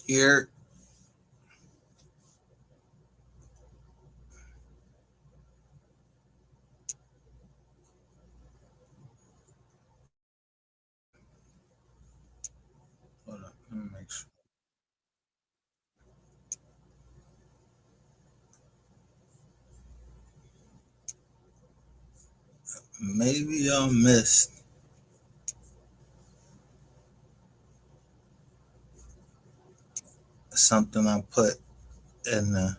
Here, hold on, let me make sure. Maybe y'all missed something I put in the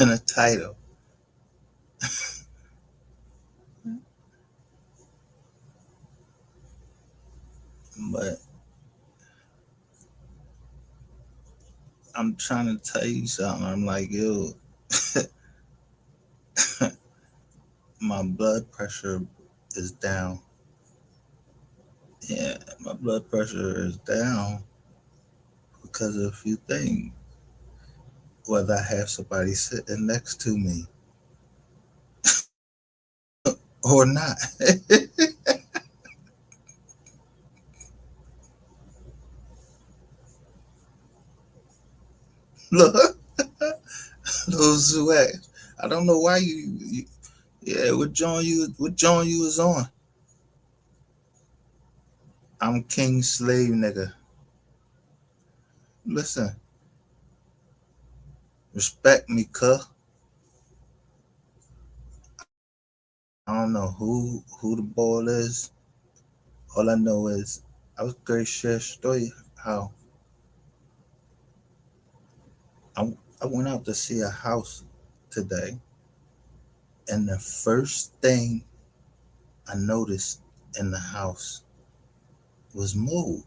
in the title, but I'm trying to tell you something. I'm like, yo, my blood pressure is down. Yeah, my blood pressure is down because of a few things. Whether I have somebody sitting next to me or not. Look, those who ask. I don't know why you yeah, what John you was on? I'm king slave nigga. Listen, respect me, cuh. I don't know who the ball is. All I know is I was going to share a story how I, I went out to see a house today, and the first thing I noticed in the house was mold.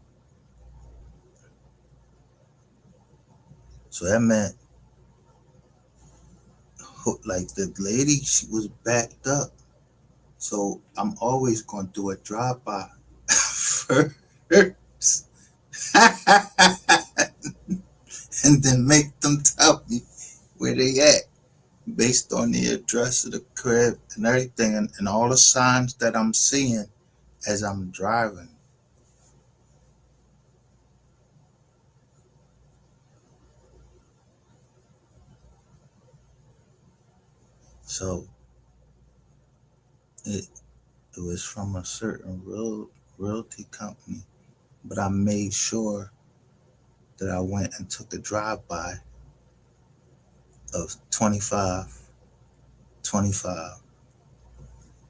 So that meant like the lady, she was backed up. So I'm always going to do a drive by first, and then make them tell me where they at based on the address of the crib and everything, and all the signs that I'm seeing as I'm driving. So it, it was from a certain realty company, but I made sure that I went and took a drive by of 2525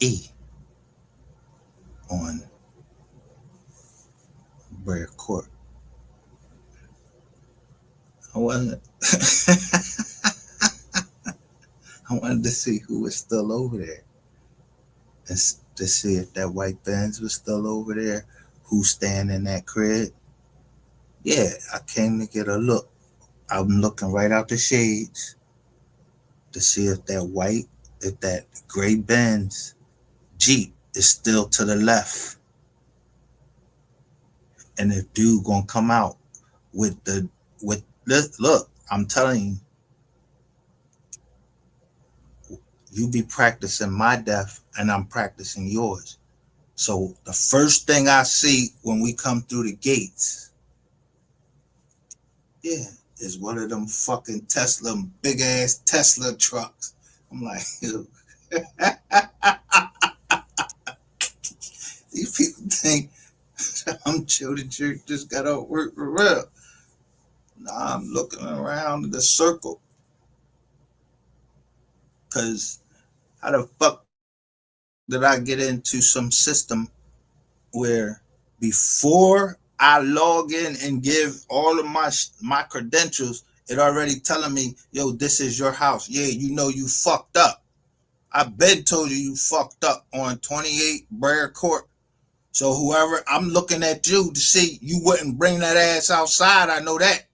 E on Brea Court. I wasn't. I wanted to see who was still over there, and to see if that white Benz was still over there, who's staying in that crib. Yeah, I came to get a look. I'm looking right out the shades to see if that gray Benz Jeep is still to the left, and if dude gonna come out with the with look. I'm telling you, you be practicing my death, and I'm practicing yours. So the first thing I see when we come through the gates, yeah, is one of them fucking Tesla, big ass Tesla trucks. I'm like, these people think I'm chill the church just got off work for real. Nah, I'm looking around the circle because how the fuck did I get into some system where before I log in and give all of my credentials, it already telling me, yo, this is your house. Yeah, you know you fucked up. I been told you you fucked up on 28 Brea Court. So whoever, I'm looking at you to see you wouldn't bring that ass outside. I know that.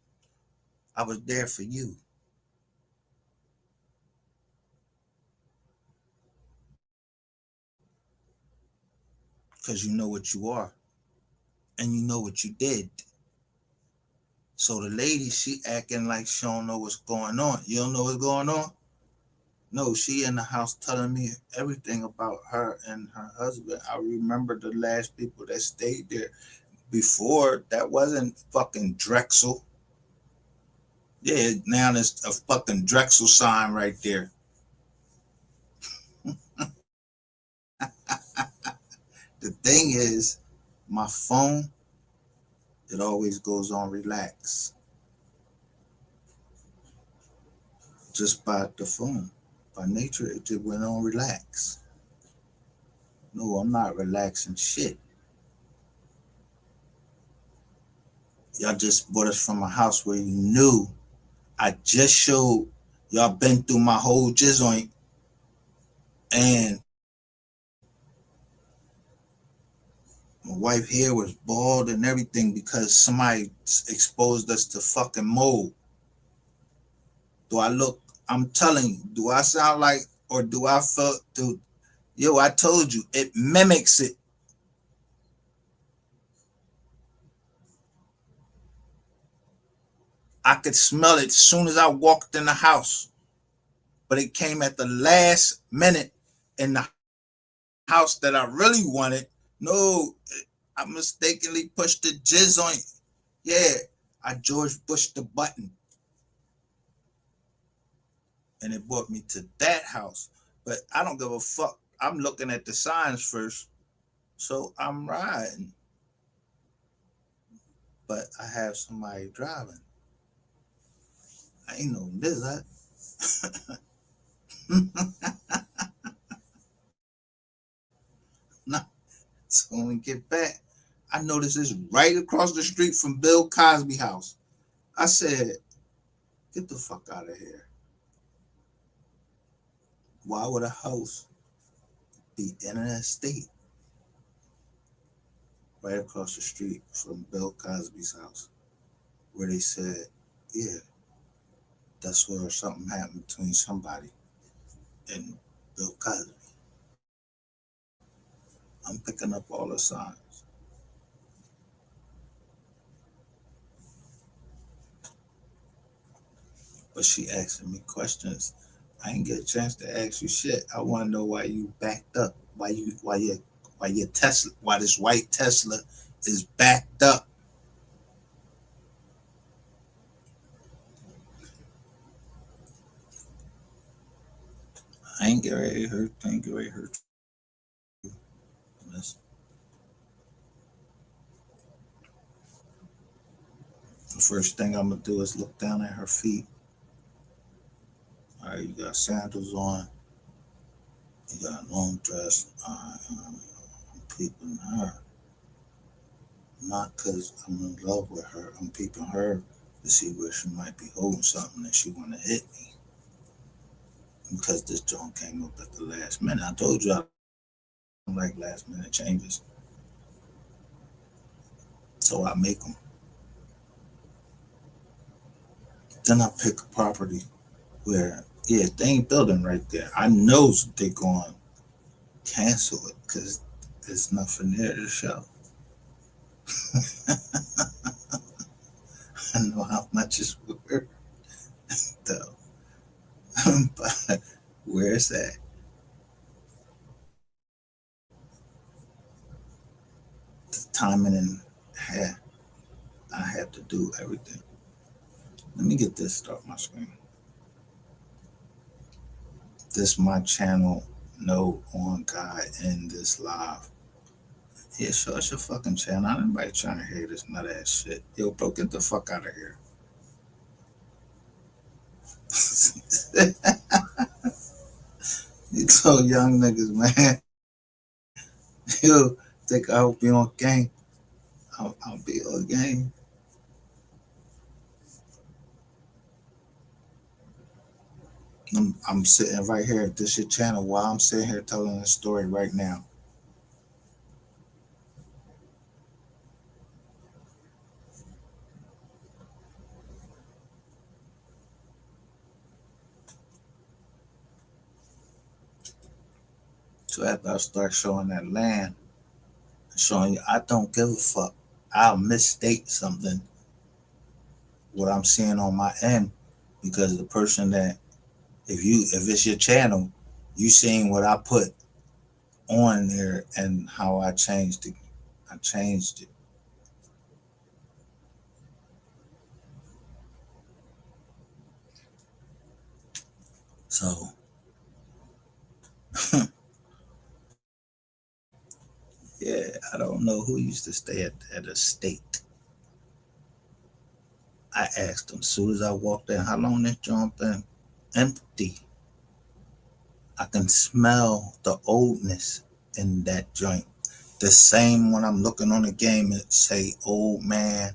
I was there for you because you know what you are and you know what you did. So the lady, she acting like she don't know what's going on. You don't know what's going on? No, she in the house telling me everything about her and her husband. I remember the last people that stayed there. Before that wasn't fucking Drexel. Yeah, now there's a fucking Drexel sign right there. The thing is, my phone, it always goes on relax. Just by the phone. By nature, it just went on relax. No, I'm not relaxing shit. Y'all just bought us from a house where you knew I just showed y'all been through my whole joint, and my wife hair was bald and everything because somebody exposed us to fucking mold. Do I look? I'm telling you, do I sound like, or do I feel? Do yo? I told you, it mimics it. I could smell it as soon as I walked in the house, but it came at the last minute in the house that I really wanted. No, I mistakenly pushed the jizz on. Yeah, I George Bush the button, and it brought me to that house. But I don't give a fuck. I'm looking at the signs first, so I'm riding. But I have somebody driving. I ain't no lizard. No. So when we get back, I noticed this right across the street from Bill Cosby house. I said, get the fuck out of here. Why would a house be in an estate right across the street from Bill Cosby's house where they said, yeah, that's where something happened between somebody and Bill Cosby? I'm picking up all the signs. But she asking me questions. I ain't get a chance to ask you shit. I want to know why you backed up. Why your Tesla, why this white Tesla is backed up. I ain't get ready to hurt. I ain't get ready to hurt you. The first thing I'm gonna do is look down at her feet. All right, you got sandals on. You got a long dress. I'm peeping her. Not because I'm in love with her. I'm peeping her to see where she might be holding something and she want to hit me. Because this joint came up at the last minute. I told you I don't like last minute changes. So I make them. Then I pick a property where, yeah, they ain't building right there. I know they're going to cancel it because there's nothing there to show. I know how much it's worth, though. But where's that? The timing and yeah, I have to do everything. Let me get this start my screen. This my channel. No on God in this live. Yeah, sure, it's your fucking channel. Not anybody trying to hear this nut ass shit. Yo, bro, get the fuck out of here. You told young niggas, man. Yo, think I hope you on game. I'll be on game. I'm sitting right here at this your channel while I'm sitting here telling the story right now. So after I start showing that land, showing you I don't give a fuck. I'll misstate something what I'm seeing on my end because the person that If it's your channel, you seen what I put on there and how I changed it. I changed it. So yeah, I don't know who used to stay at a state. I asked them as soon as I walked in, how long this joint been empty? I can smell the oldness in that joint. The same when I'm looking on the game and say old man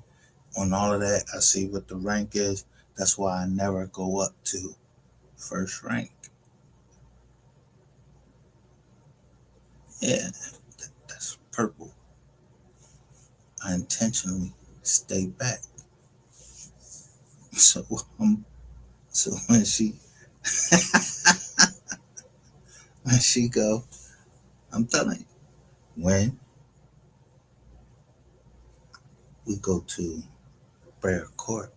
on all of that. I see what the rank is. That's why I never go up to first rank. Yeah, that's purple. I intentionally stay back. So so when she go, I'm telling you, when we go to prayer court,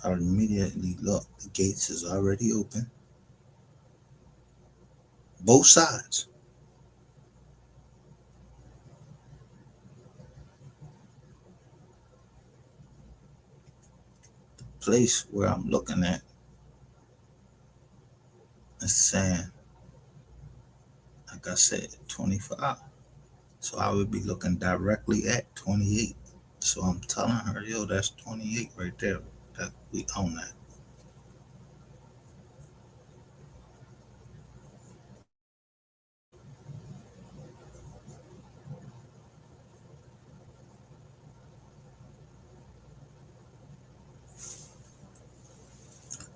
I immediately look. The gates is already open, both sides. Place where I'm looking at is saying, like I said, 25. So I would be looking directly at 28. So I'm telling her, yo, that's 28 right there. That we own that.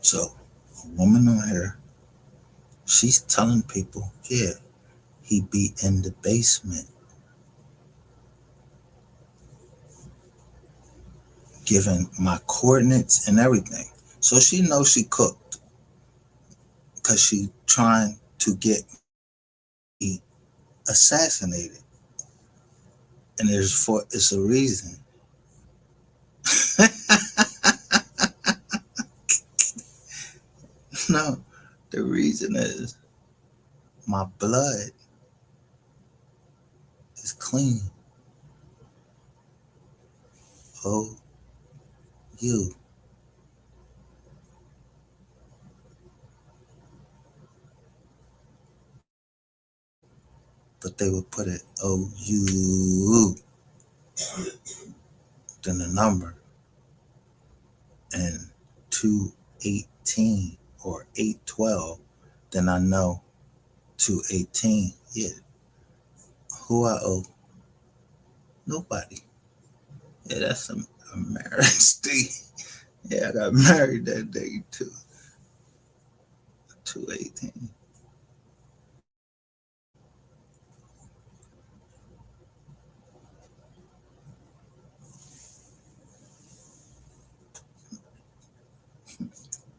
So a woman on here, she's telling people, yeah, he be in the basement, giving my coordinates and everything. So she knows she cooked because she trying to get me assassinated. And it's a reason. No, the reason is my blood is clean. Oh, you. But they would put it, oh, you, then the number, and 218 or 812, then I know 218. Yeah, who I owe? Nobody. Yeah, that's a marriage thing. Yeah, I got married that day too. 218.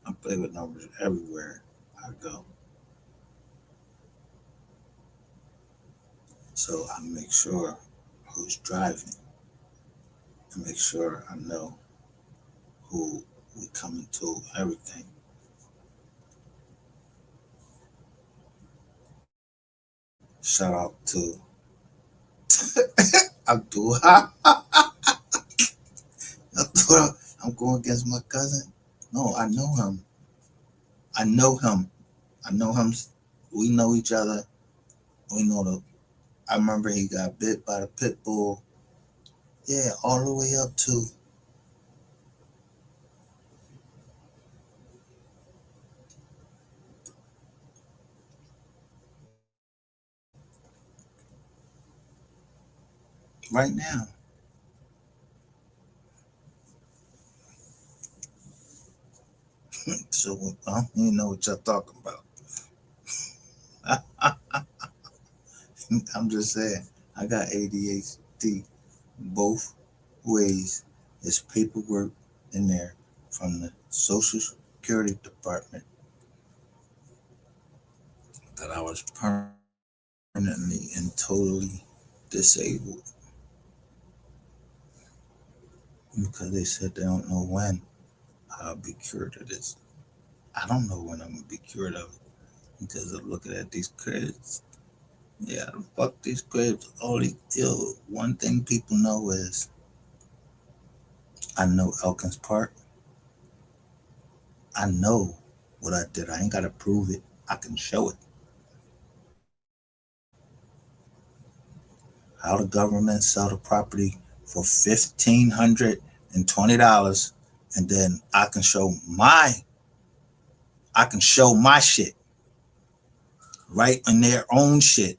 I play with numbers everywhere I go. So I make sure who's driving and make sure I know who we coming to, everything. Shout out to Abdul. Abdul, I'm going against my cousin. No, I know him. I know him. I know him. We know each other. We know the. I remember he got bit by the pit bull. Yeah, all the way up to right now. So I don't even know what y'all talking about. I'm just saying, I got ADHD both ways. There's paperwork in there from the Social Security Department that I was permanently and totally disabled because they said they don't know when I'll be cured of this. I don't know when I'm gonna be cured of it because I'm looking at these cribs. Yeah, fuck these cribs. Only yo, one thing people know is I know Elkins Park. I know what I did. I ain't gotta prove it. I can show it. How the government sell the property for $1,520, and then I can show my shit right in their own shit.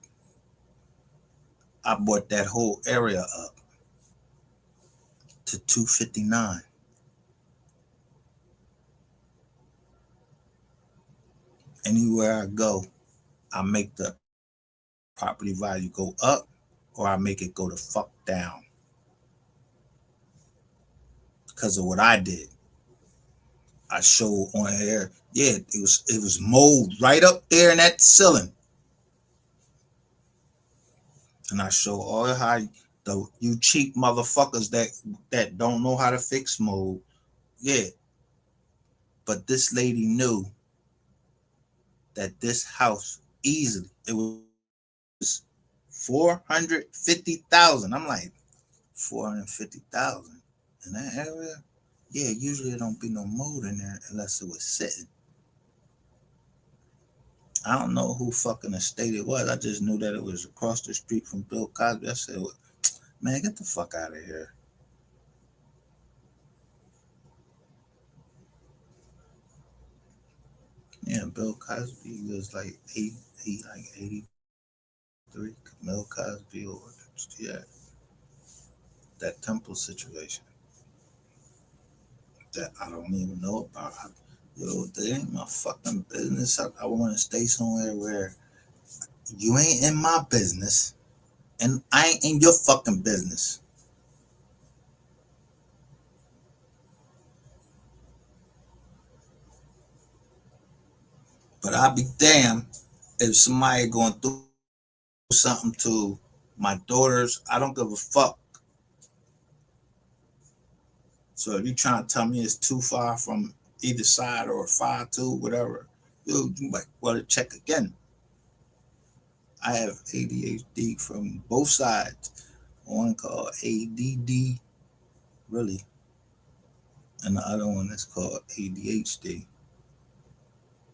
I bought that whole area up to 259. Anywhere I go, I make the property value go up or I make it go the fuck down because of what I did. I show on here, yeah, it was mold right up there in that ceiling. And I show all how you cheap motherfuckers that don't know how to fix mold. Yeah, but this lady knew that this house easily it was 450,000. I'm like 450,000 in that area. Yeah, usually there don't be no mold in there unless it was sitting. I don't know who fucking estate it was. I just knew that it was across the street from Bill Cosby. I said, well, man, get the fuck out of here. Yeah, Bill Cosby was like he like 83. Bill Cosby or yeah, that temple situation that I don't even know about. Yo, that ain't my fucking business. I want to stay somewhere where you ain't in my business and I ain't in your fucking business. But I'll be damned if somebody going through something to my daughters. I don't give a fuck. So if you trying to tell me it's too far from either side or far to whatever, you might want to check again. I have ADHD from both sides. One called ADD, really, and the other one is called ADHD.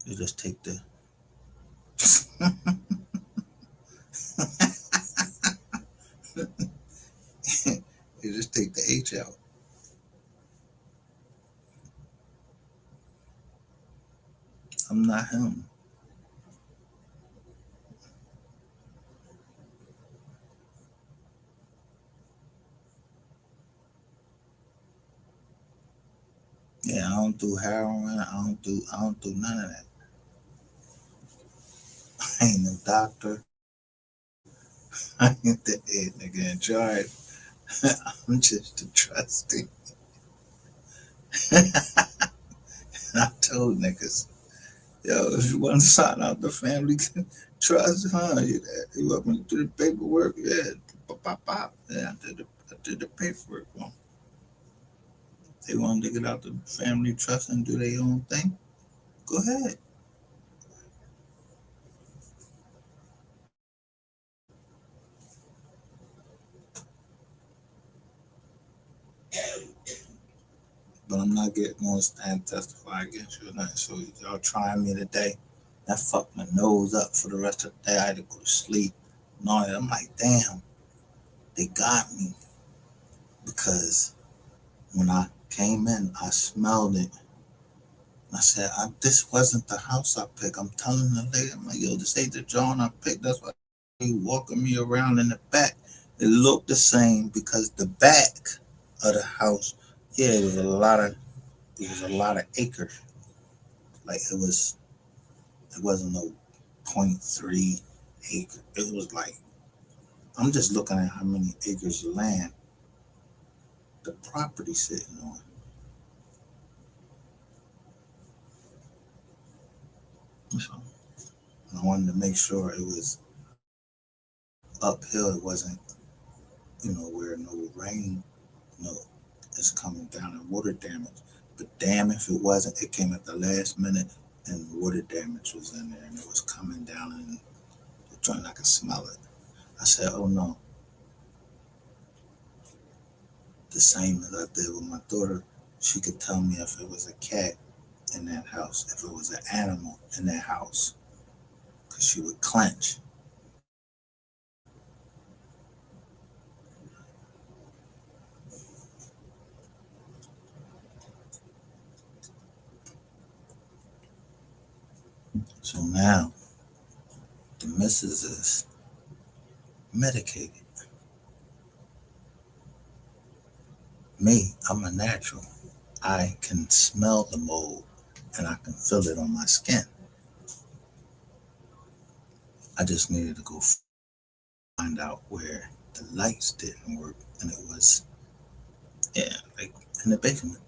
You just take the you just take the H out. I'm not him. Yeah, I don't do heroin. I don't do none of that. I ain't no doctor. I ain't the head nigga in charge. I'm just a trustee. I told niggas, yo, if you want to sign out the family trust, huh? You want me to do the paperwork? Yeah, pop, pop, pop. Yeah, I did the paperwork. Well, they want to get out the family trust and do their own thing. Go ahead. But I'm not getting on stand testify against you or nothing. So y'all trying me today. That fucked my nose up for the rest of the day. I had to go to sleep. And all that. I'm like, damn, they got me because when I came in, I smelled it. I said, this wasn't the house I picked. I'm telling the lady, I'm like, yo, this ain't the John I picked. That's why he walking me around in the back. It looked the same because the back of the house, yeah, it was a lot of acres. Like it wasn't no point 0.3 acre. It was like I'm just looking at how many acres of land the property sitting on. So I wanted to make sure it was uphill. It wasn't, where no rain, no, it's coming down and water damage. But damn if it wasn't, it came at the last minute. and water damage was in there, and it was coming down and the joint. I could smell it. I said, "Oh no!" The same as I did with my daughter. She could tell me if it was a cat in that house, if it was an animal in that house, because she would clench. So now the missus is medicated. Me, I'm a natural. I can smell the mold and I can feel it on my skin. I just needed to go find out where the lights didn't work, and it was, yeah, like in the basement.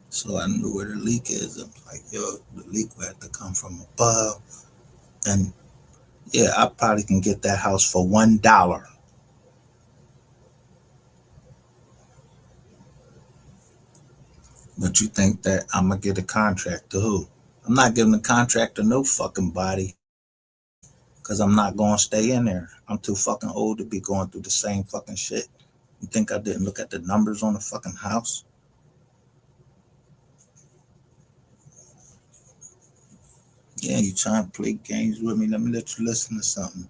So I knew where the leak is. I'm like, yo, the leak would have to come from above. And yeah, I probably can get that house for $1. But you think that I'm gonna get a contract to who? I'm not giving a contract to no fucking body because I'm not gonna stay in there. I'm too fucking old to be going through the same fucking shit. You think I didn't look at the numbers on the fucking house? Yeah, you trying to play games with me? Let me let you listen to something.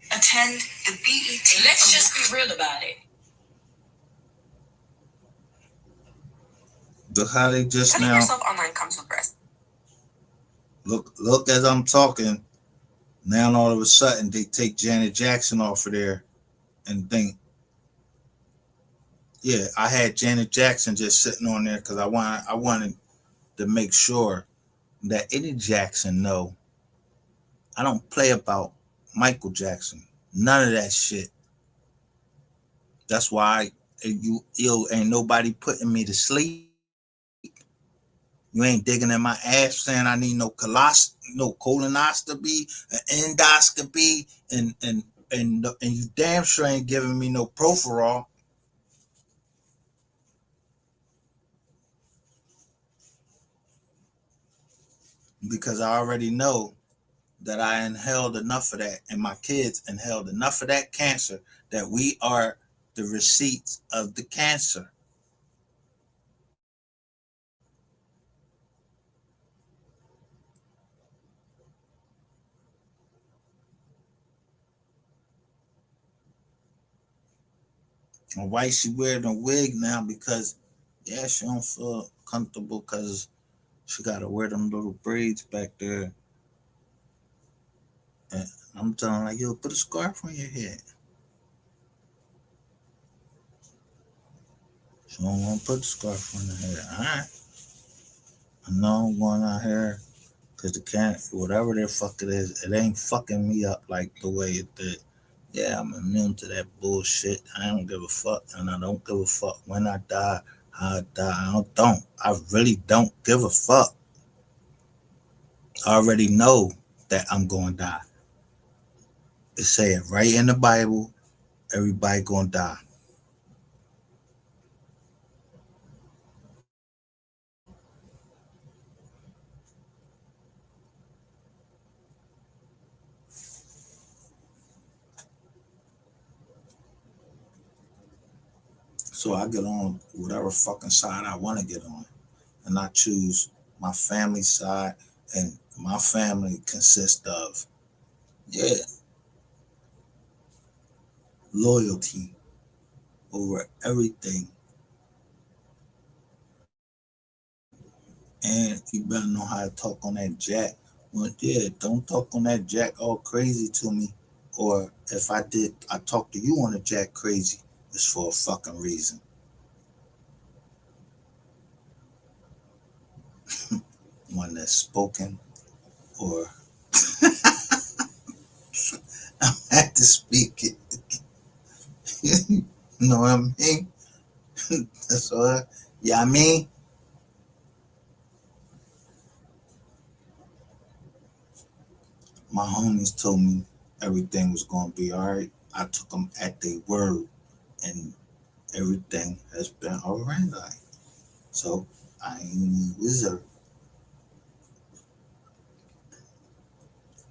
Attend the BET. Let's just be real about it. Look how they just Putting now. Yourself online comes with risk. Look as I'm talking. Now all of a sudden they take Janet Jackson off of there and think, yeah, I had Janet Jackson just sitting on there because I wanted to make sure that any Jackson know I don't play about Michael Jackson. None of that shit. That's why you ain't nobody putting me to sleep. You ain't digging in my ass saying I need no colonoscopy, an endoscopy, and you damn sure ain't giving me no Proferol because I already know that I inhaled enough of that and my kids inhaled enough of that cancer that we are the receipts of the cancer. My wife, she wearing a wig now because, yeah, she don't feel comfortable because she got to wear them little braids back there. And I'm telling her, like, yo, put a scarf on your head. She don't want to put the scarf on her head. All right. I know I'm going out here because the can whatever the fuck it is, it ain't fucking me up like the way it did. Yeah, I'm immune to that bullshit. I don't give a fuck, and I don't give a fuck when I die, how I die. I don't. I really don't give a fuck. I already know that I'm going to die. It say it right in the Bible. Everybody going to die. So I get on whatever fucking side I want to get on, and I choose my family side, and my family consists of, yeah, loyalty over everything. And you better know how to talk on that jack. Well, yeah, don't talk on that jack all crazy to me. Or if I talk to you on the jack crazy, it's for a fucking reason. One that's spoken, or I had to speak it. You know what I mean? That's all. Yeah, I mean, my homies told me everything was gonna be all right. I took them at their word, and everything has been alright. Like, so I ain't wizard.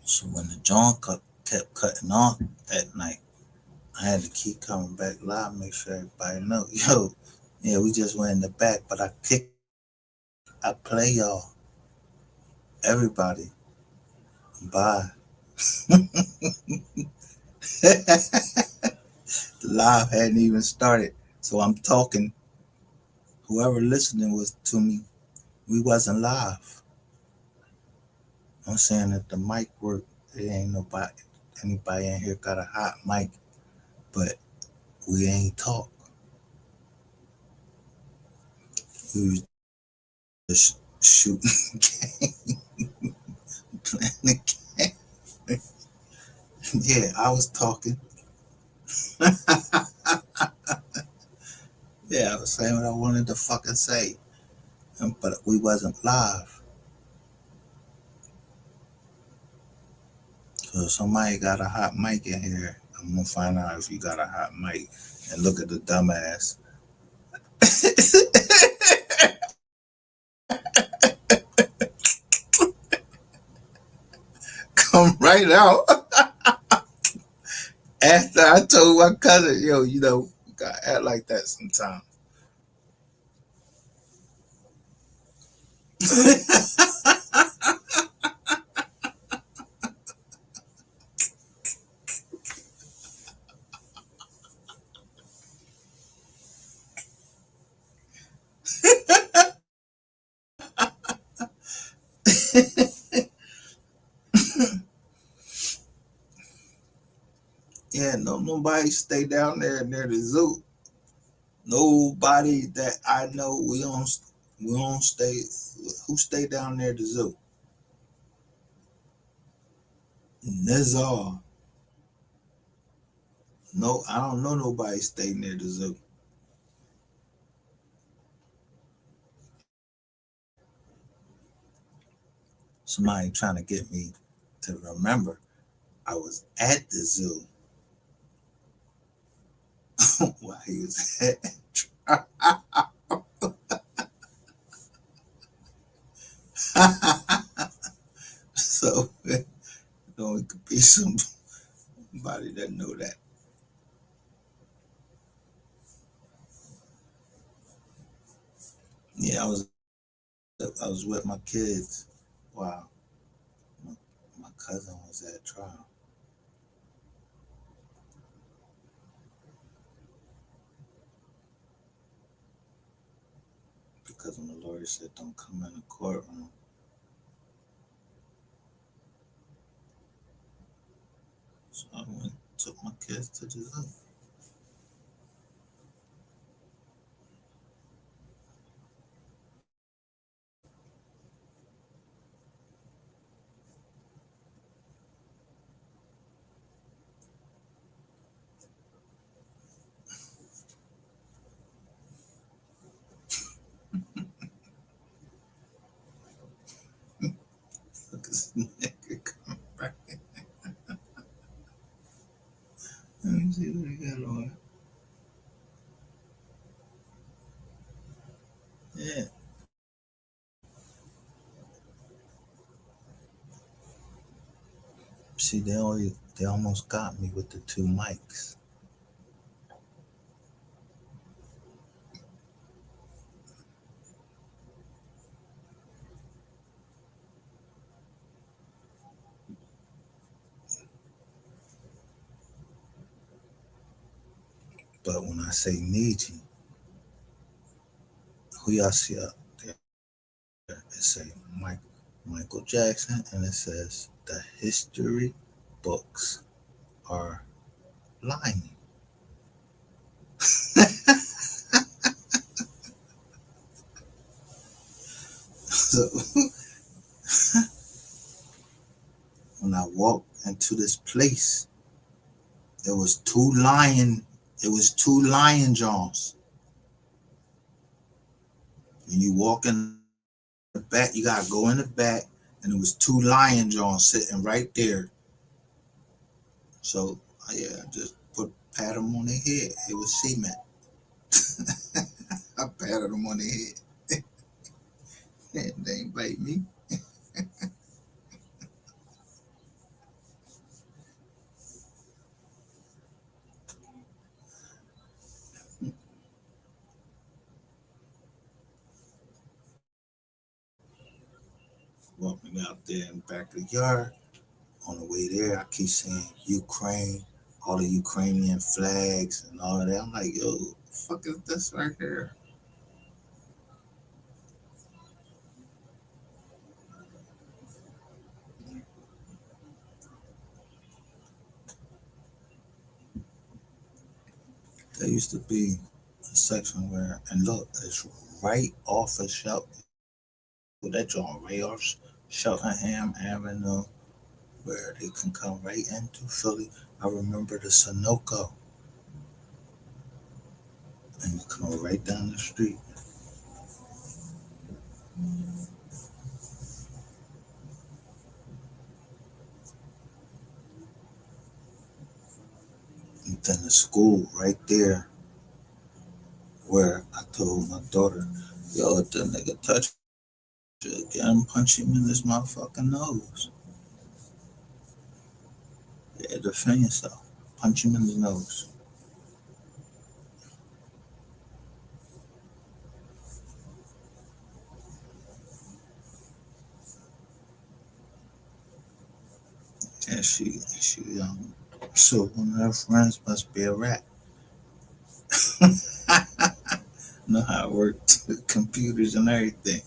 So when the John kept cutting off at night, I had to keep coming back live, make sure everybody know, yo, yeah, we just went in the back, but I play y'all, everybody, bye. The live hadn't even started, so I'm talking. Whoever listening was to me, we wasn't live. I'm saying that the mic worked. It ain't anybody in here got a hot mic, but we ain't talk. We was just shooting game, playing the game. Yeah, I was talking. Yeah, I was saying what I wanted to fucking say, but we wasn't live. So if somebody got a hot mic in here, I'm gonna find out if you got a hot mic and look at the dumbass. Come right out after I told my cousin, yo, you know, you gotta act like that sometimes. Yeah, no, nobody stay down there near the zoo. Nobody that I know, we don't stay. Who stay down there at the zoo? That's all. No, I don't know nobody stay near the zoo. Somebody trying to get me to remember I was at the zoo while he was at. So you know, it could be somebody that know that. Yeah, I was with my kids. Wow, my, my cousin was at trial because when the lawyer said don't come in the courtroom, so I went took my kids to the zoo. Look at this nigga coming back. Let me see what he got on. Yeah. See, they almost got me with the two mics. But when I say need you, who y'all see up there? It say Michael Jackson, and it says the history books are lying. So when I walked into this place, it was two lion jaws. When you walk in the back, you gotta go in the back, and it was two lion jaws sitting right there. So yeah, I just put pat them on their head. It was cement. I patted them on their head. They ain't bite me. Walking out there in the back of the yard. On the way there, I keep saying Ukraine, all the Ukrainian flags and all of that. I'm like, yo, the fuck is this right here? There used to be a section where, and look, it's right off of Shelton. Well, that joint right off Cheltenham Avenue, where they can come right into Philly. I remember the Sunoco, and you come right down the street. And then the school right there, where I told my daughter, yo, if the nigga touch you again, punch him in his motherfucking nose. Yeah, defend yourself. Punch him in the nose. Yeah, so one of her friends must be a rat. Know how it works, computers and everything.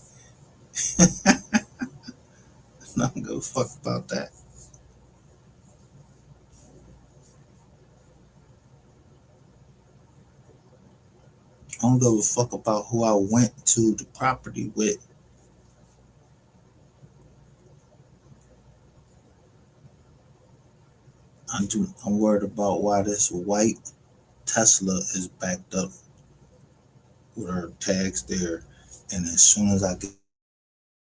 I don't give a fuck about that. I don't give a fuck about who I went to the property with. I'm worried about why this white Tesla is backed up with her tags there. And as soon as I get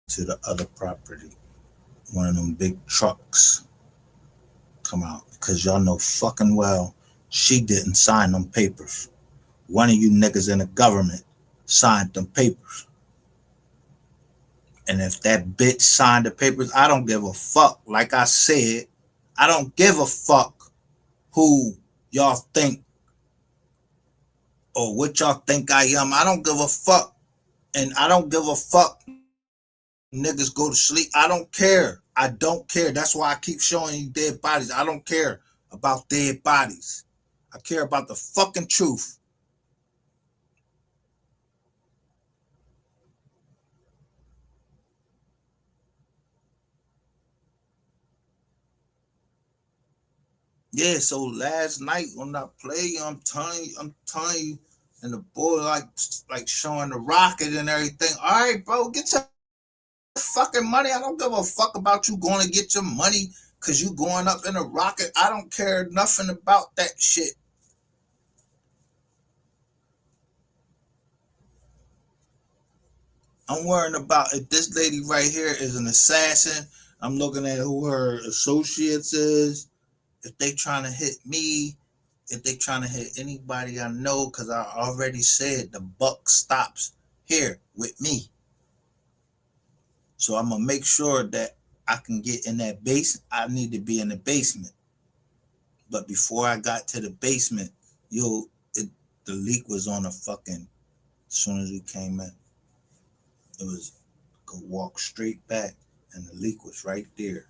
to the other property, one of them big trucks come out. Because y'all know fucking well she didn't sign them papers. One of you niggas in the government signed them papers. And if that bitch signed the papers, I don't give a fuck. Like I said, I don't give a fuck who y'all think or what y'all think I am. I don't give a fuck. And I don't give a fuck. Niggas go to sleep. I don't care. I don't care. That's why I keep showing you dead bodies. I don't care about dead bodies. I care about the fucking truth. Yeah, so last night when I play, I'm telling you, and the boy like showing the rocket and everything. All right, bro, get your fucking money. I don't give a fuck about you going to get your money because you going up in a rocket. I don't care nothing about that shit. I'm worrying about if this lady right here is an assassin. I'm looking at who her associates is. If they trying to hit me, if they trying to hit anybody I know, because I already said the buck stops here with me. So I'm gonna make sure that I can get in that base. I need to be in the basement. But before I got to the basement, yo, the leak was on a fucking. As soon as we came in, it was go walk straight back, and the leak was right there.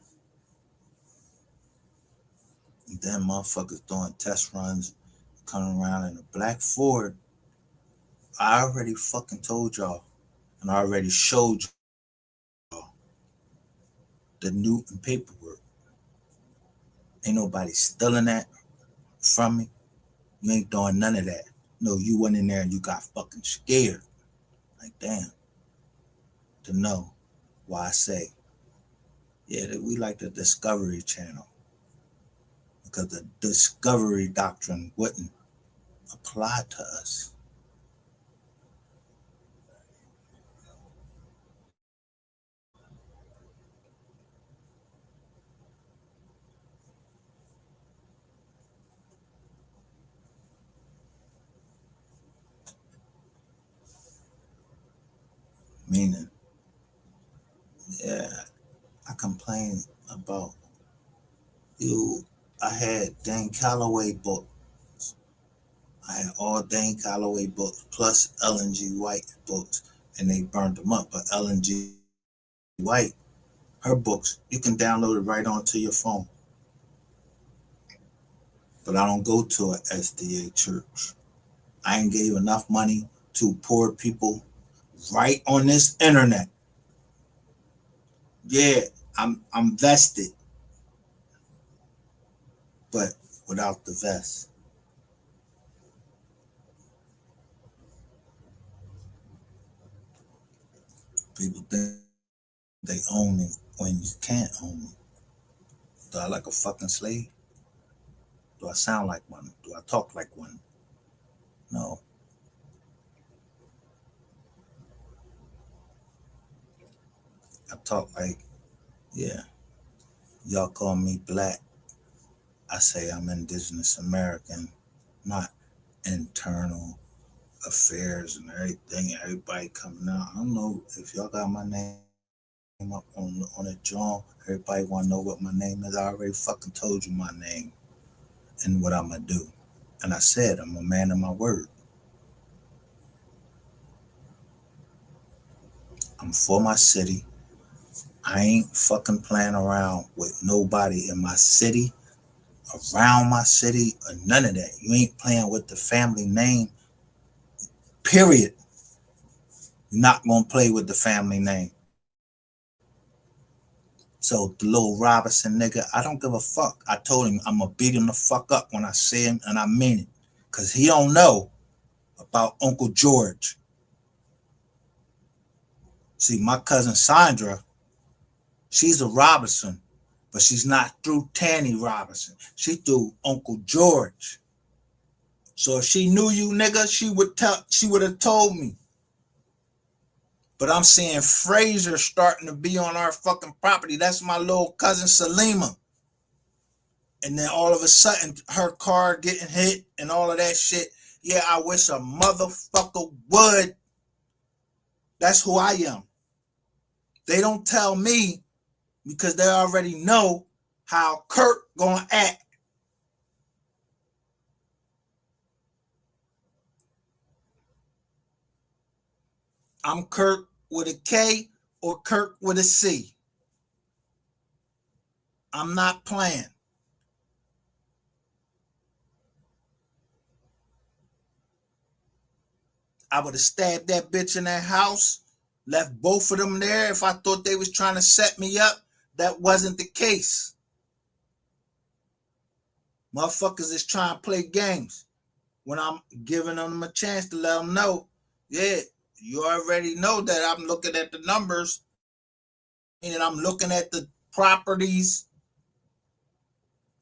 And then motherfuckers doing test runs, coming around in a black Ford. I already fucking told y'all, and I already showed y'all the Newton paperwork. Ain't nobody stealing that from me. You ain't doing none of that. No, you went in there and you got fucking scared. Like, damn, to know why I say, yeah, that we like the Discovery Channel. Because the Discovery Doctrine wouldn't apply to us. Meaning, yeah, I complain about you. I had Dan Calloway books. I had all Dan Calloway books plus Ellen G. White books, and they burned them up. But Ellen G. White, her books, you can download it right onto your phone. But I don't go to an SDA church. I ain't gave enough money to poor people right on this internet. Yeah, I'm vested, but without the vest. People think they own it when you can't own it. Do I like a fucking slave? Do I sound like one? Do I talk like one? No. I talk like, yeah, y'all call me black. I say I'm indigenous American, not internal affairs and everything. Everybody coming out. I don't know if y'all got my name up on a John. Everybody want to know what my name is. I already fucking told you my name and what I'm gonna do. And I said I'm a man of my word. I'm for my city. I ain't fucking playing around with nobody in my city, around my city, or none of that. You ain't playing with the family name, period. You're not gonna play with the family name. So the little Robinson nigga, I don't give a fuck. I told him I'm gonna beat him the fuck up when I see him, and I mean it. Cause he don't know about Uncle George. See, my cousin Sandra, she's a Robinson, but she's not through Tanny Robinson. She through Uncle George. So if she knew you, nigga, she would have told me. But I'm seeing Fraser starting to be on our fucking property. That's my little cousin Salima. And then all of a sudden, her car getting hit and all of that shit. Yeah, I wish a motherfucker would. That's who I am. They don't tell me because they already know how Kurt gonna act. I'm Kurt with a K or Kurt with a C. I'm not playing. I would have stabbed that bitch in that house, left both of them there if I thought they was trying to set me up. That wasn't the case. Motherfuckers is trying to play games when I'm giving them a chance to let them know, yeah, you already know that I'm looking at the numbers and I'm looking at the properties,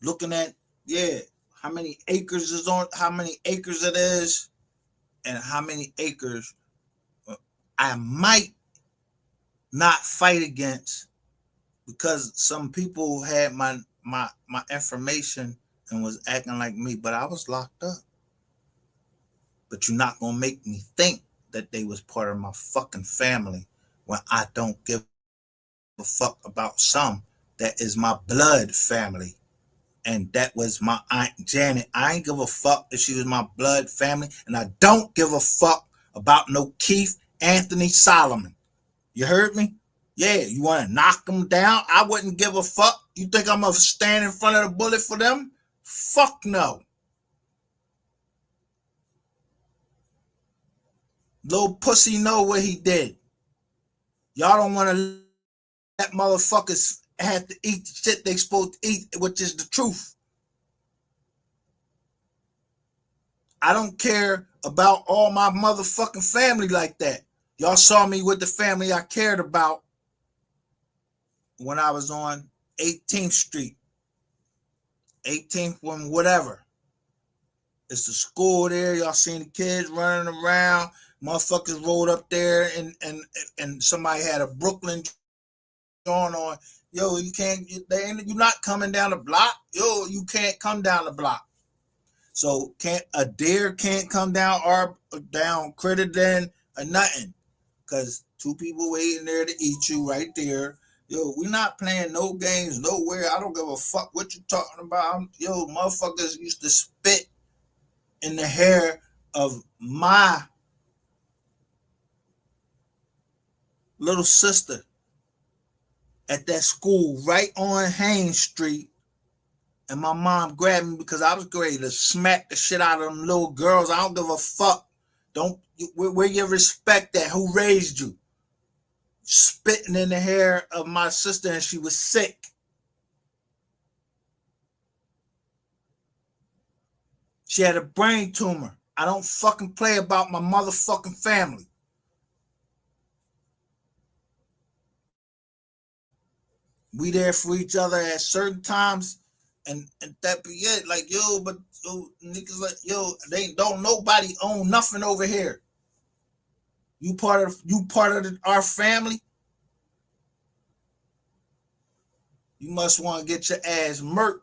looking at, yeah, how many acres is on, how many acres it is, and how many acres I might not fight against because some people had my information and was acting like me, but I was locked up. But you're not gonna make me think that they was part of my fucking family when I don't give a fuck about some that is my blood family. And that was my Aunt Janet. I ain't give a fuck if she was my blood family, and I don't give a fuck about no Keith Anthony Solomon. You heard me? Yeah, you want to knock them down? I wouldn't give a fuck. You think I'm going to stand in front of the bullet for them? Fuck no. Little pussy know what he did. Y'all don't want to let motherfuckers have to eat the shit they supposed to eat, which is the truth. I don't care about all my motherfucking family like that. Y'all saw me with the family I cared about when I was on 18th Street. 18th when whatever. It's the school there. Y'all seen the kids running around. Motherfuckers rolled up there and somebody had a Brooklyn going on. Yo, you can't, you're not coming down the block. Yo, you can't come down the block. So a deer can't come down or down Crittenden or nothing. because two people waiting there to eat you right there. Yo, we not playing no games nowhere. I don't give a fuck what you talking about. Yo, motherfuckers used to spit in the hair of my little sister at that school right on Haynes Street. And my mom grabbed me because I was ready to smack the shit out of them little girls. I don't give a fuck. Don't where your respect at? Who raised you? Spitting in the hair of my sister and she was sick. She had a brain tumor. I don't fucking play about my motherfucking family. We there for each other at certain times, and that be it. Like, yo, but yo, niggas like, yo, they don't nobody own nothing over here. You part of our family. You must want to get your ass murked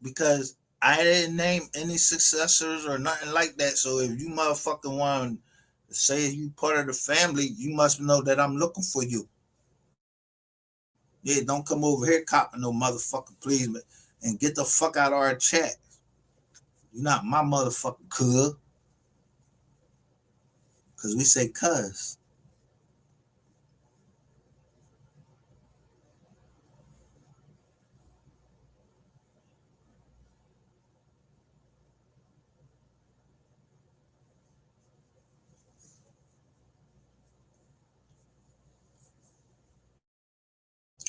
because I didn't name any successors or nothing like that. So if you motherfucking want to say you part of the family, you must know that I'm looking for you. Yeah, don't come over here copping no motherfucking please, and get the fuck out of our chat. You're not my motherfucking cuz. Cause we say cuz.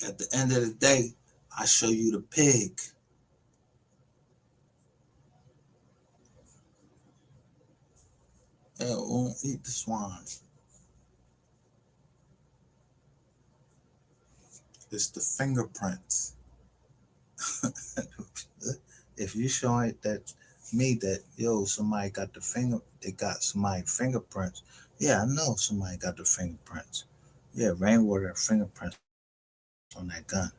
At the end of the day, I show you the pig. Yeah, won't eat the swine. It's the fingerprints. If you showing that me that yo somebody got they got somebody fingerprints. Yeah, I know somebody got the fingerprints. Yeah, rainwater fingerprints on that gun,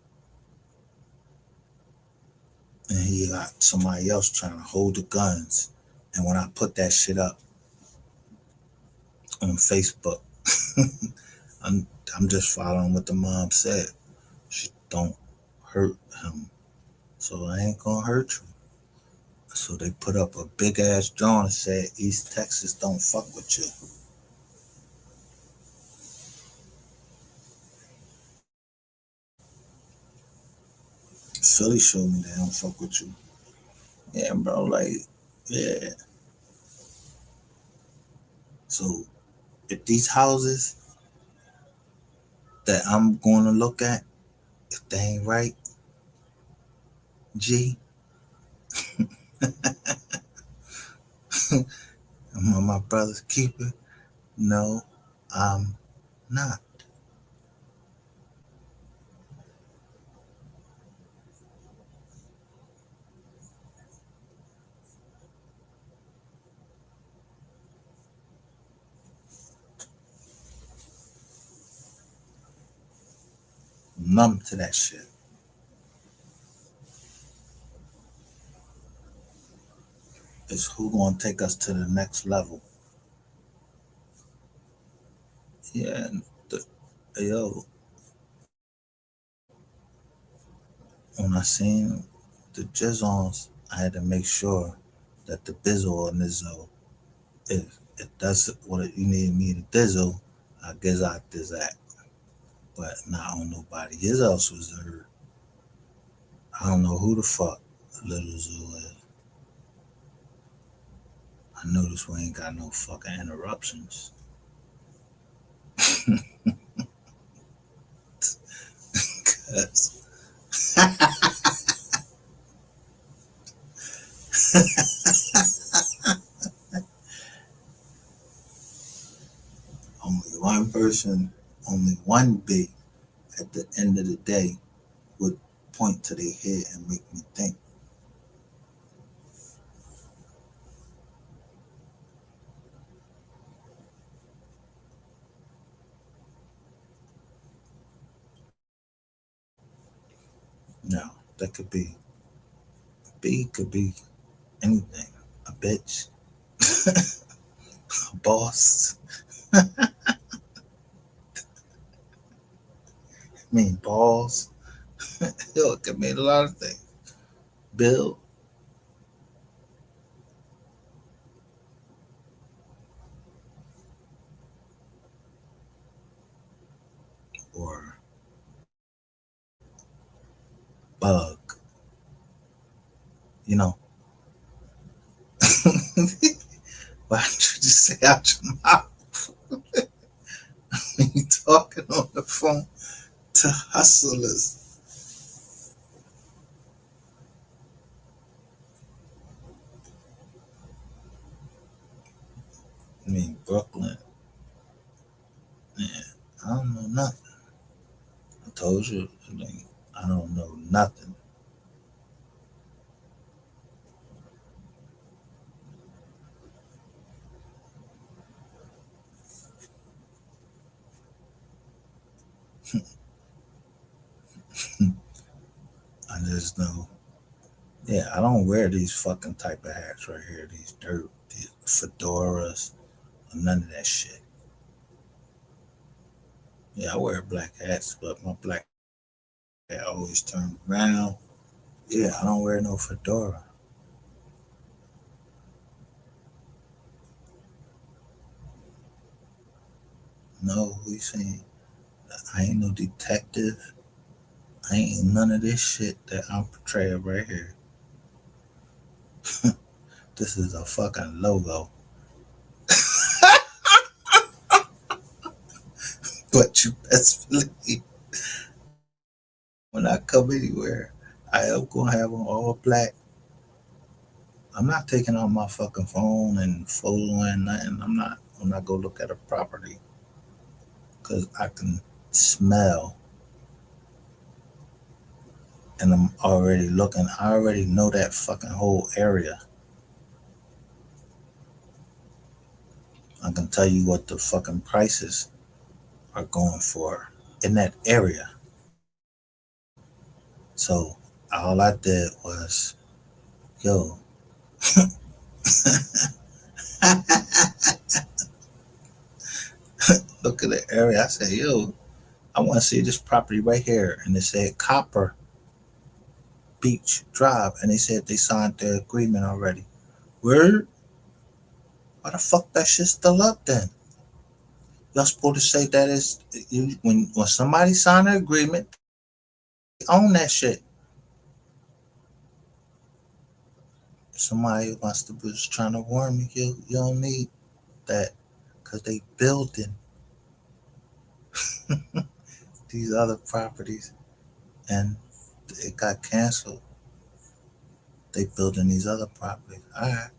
and he got somebody else trying to hold the guns. And when I put that shit up on Facebook, I'm I'm just following what the mom said. She don't hurt him, so I ain't gonna hurt you. So they put up a big ass drawing and said East Texas don't fuck with you. Philly showed me they don't fuck with you. Yeah, bro, like, yeah. So if these houses that I'm going to look at, if they ain't right, G, I'm my brother's keeper. No, I'm not. I'm numb to that shit. It's who gonna take us to the next level. Yeah, yo, when I seen the jizzons, I had to make sure that the bizzle or nizzo, if that's what you need me to dizzle, I guess I did that. But not on nobody else was heard. I don't know who the fuck Little Zoo is. I notice we ain't got no fucking interruptions. Cause only one person, only one B at the end of the day would point to their head and make me think. No, that could be B could be anything. A bitch, a boss, walls. Yo, it can mean a lot of things. Build or bug. You know, why don't you just say out your mouth when you talking on the phone to hustlers? I mean, Brooklyn, man, I don't know nothing. I told you, like, I don't know nothing. I just know, yeah, I don't wear these fucking type of hats right here. These fedoras, or none of that shit. Yeah, I wear black hats, but my black hat always turned around. Yeah, I don't wear no fedora. No, we saying I ain't no detective. I ain't none of this shit that I'm portraying right here. This is a fucking logo. But you best believe when I come anywhere, I am gonna have on all black. I'm not taking out my fucking phone and following nothing. I'm not gonna look at a property because I can smell and I'm already looking. I already know that fucking whole area. I can tell you what the fucking prices are going for in that area. So all I did was, yo, look at the area. I said, yo, I want to see this property right here. And it said Copper Beach Drive. And they said they signed the agreement already. Where? Why the fuck that shit still up then? Y'all supposed to say that is when somebody signed an agreement, they own that shit. Somebody wants to was trying to warn me, you don't need that because they building these other properties and it got canceled. They building these other properties. All right.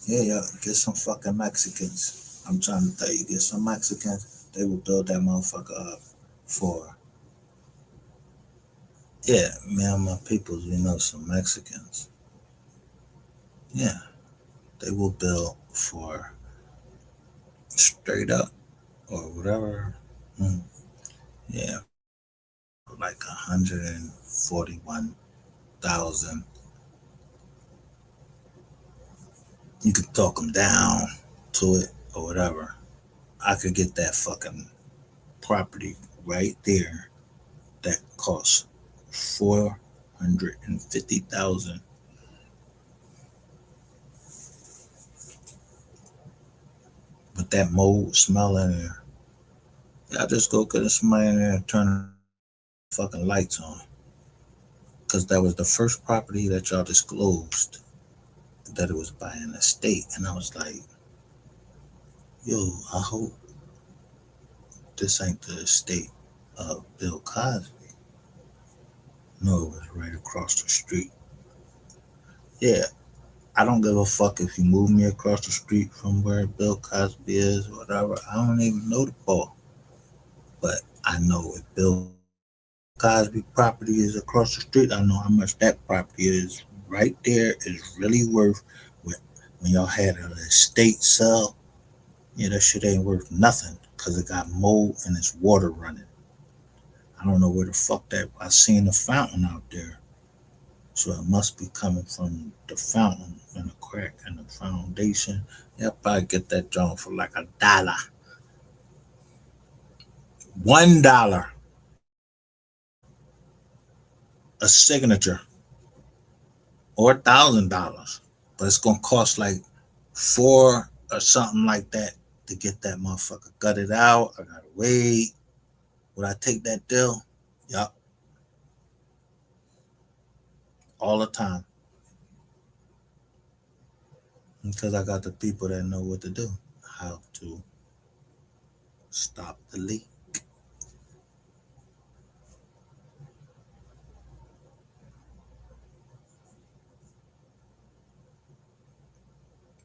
Yeah, yeah, get some fucking Mexicans. I'm trying to tell you, get some Mexicans. They will build that motherfucker up for. Yeah, me and my peoples, we know some Mexicans. Yeah, they will build for straight up or whatever. Mm, yeah, like 141,000. You could talk them down to it or whatever. I could get that fucking property right there that costs 450,000. With that mold smell in there, I just go get somebody in there and turn the fucking lights on. Cause that was the first property that y'all disclosed that it was by an estate, and I was like, yo, I hope this ain't the estate of Bill Cosby. No, it was right across the street. Yeah, I don't give a fuck if you move me across the street from where Bill Cosby is, whatever. I don't even know the ball. But I know if Bill Cosby property is across the street, I know how much that property is right there is really worth. When y'all had an estate sale, yeah, that shit ain't worth nothing because it got mold and it's water running. I don't know where the fuck that. I seen the fountain out there, so it must be coming from the fountain and the crack and the foundation. They'll probably get that joint for like $1, $1, a signature, or $1,000. But it's gonna cost like four or something like that to get that motherfucker gutted out. I gotta wait. Would I take that deal? Yup, all the time. Because I got the people that know what to do, how to stop the leak.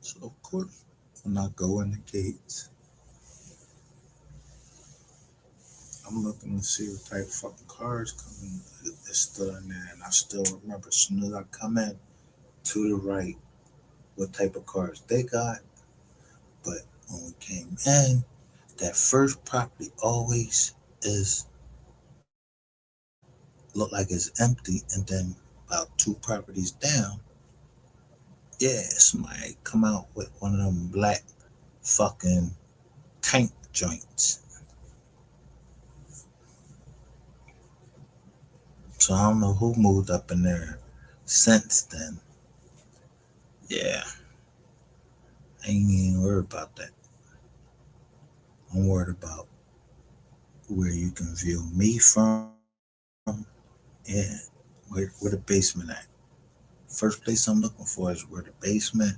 So of course, when I go in the gates, I'm looking to see what type of fucking cars coming. It's still in there, and I still remember as soon as I come in to the right, what type of cars they got. But when we came in, that first property always is look like it's empty, and then about two properties down, yeah, somebody come out with one of them black fucking tank joints. So I don't know who moved up in there since then. Yeah, I ain't even worried about that. I'm worried about where you can view me from. Yeah, where the basement at. First place I'm looking for is where the basement,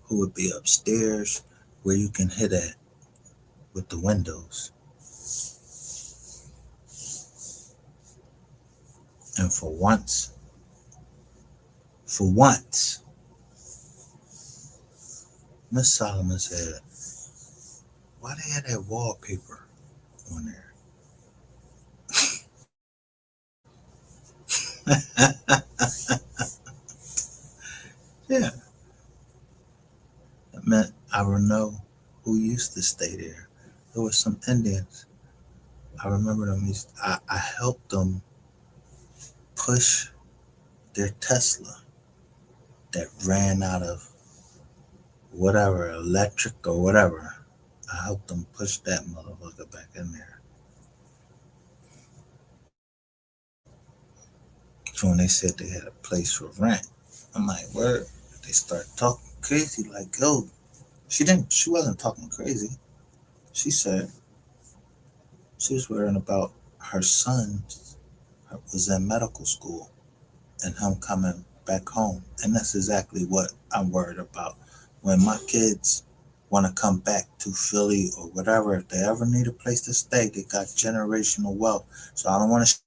who would be upstairs, where you can hit at with the windows. And for once, Miss Solomon said, why they had that wallpaper on there? Yeah, it meant I would know who used to stay there. There were some Indians. I remember them. I helped them push their Tesla that ran out of whatever, electric or whatever. I helped them push that motherfucker back in there. So when they said they had a place for rent, I'm like, where? They start talking crazy, like, yo, she wasn't talking crazy. She said she was worrying about her son was in medical school and him coming back home. And that's exactly what I'm worried about. When my kids want to come back to Philly or whatever, if they ever need a place to stay, they got generational wealth. So I don't want to